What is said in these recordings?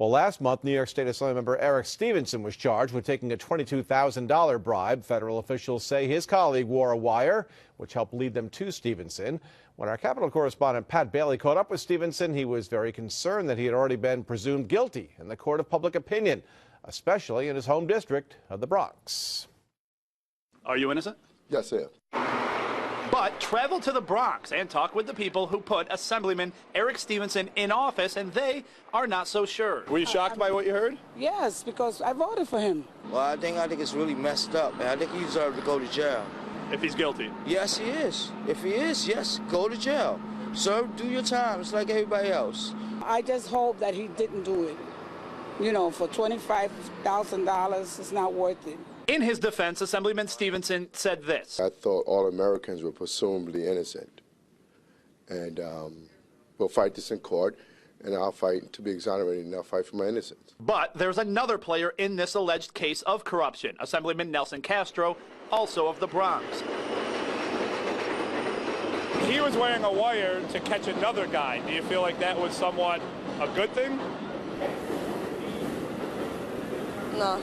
Well, last month, New York State Assemblymember Eric Stevenson was charged with taking a $22,000 bribe. Federal officials say his colleague wore a wire, which helped lead them to Stevenson. When our Capitol correspondent Pat Bailey caught up with Stevenson, he was very concerned that he had already been presumed guilty in the court of public opinion, especially in his home district of the Bronx. Are you innocent? Yes, sir. But travel to the Bronx and talk with the people who put Assemblyman Eric Stevenson in office, and they are not so sure. Were you shocked by what you heard? Yes, because I voted for him. Well, I think it's really messed up, and I think he deserves to go to jail. If he's guilty? Yes, he is. If he is, yes, go to jail. Sir, do your time. It's like everybody else. I just hope that he didn't do it. You know, for $25,000, it's not worth it. In his defense, Assemblyman Stevenson said this. I thought all Americans were presumably innocent. And we'll fight this in court, and I'll fight to be exonerated, and I'll fight for my innocence. But there's another player in this alleged case of corruption, Assemblyman Nelson Castro, also of the Bronx. He was wearing a wire to catch another guy. Do you feel like that was somewhat a good thing? No.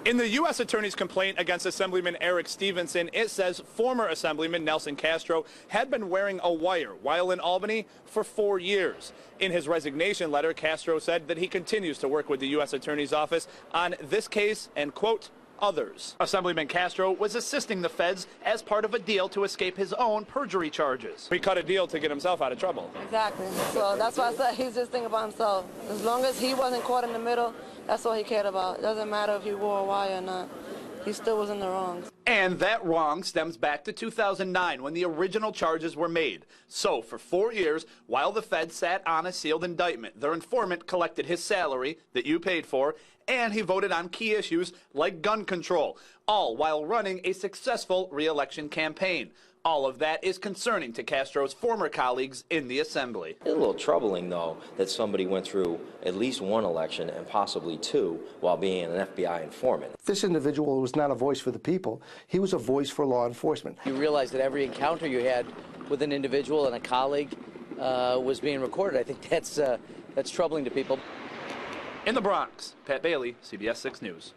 In the U.S. Attorney's complaint against Assemblyman Eric Stevenson, it says former Assemblyman Nelson Castro had been wearing a wire while in Albany for 4 years. In his resignation letter, Castro said that he continues to work with the U.S. Attorney's office on this case and, quote, others. Assemblyman Castro was assisting the feds as part of a deal to escape his own perjury charges. He cut a deal to get himself out of trouble. Exactly. So that's why I said he's just thinking about himself. As long as he wasn't caught in the middle, that's all he cared about. It doesn't matter if he wore a wire or not. He still was in the wrong. And that wrong stems back to 2009 when the original charges were made. So for 4 years, while the Fed sat on a sealed indictment, their informant collected his salary that you paid for, and he voted on key issues like gun control, all while running a successful re-election campaign. All of that is concerning to Castro's former colleagues in the Assembly. It's a little troubling, though, that somebody went through at least one election and possibly two while being an FBI informant. This individual was not a voice for the people. He was a voice for law enforcement. You realize that every encounter you had with an individual and a colleague was being recorded. I think that's troubling to people. In the Bronx, Pat Bailey, CBS 6 News.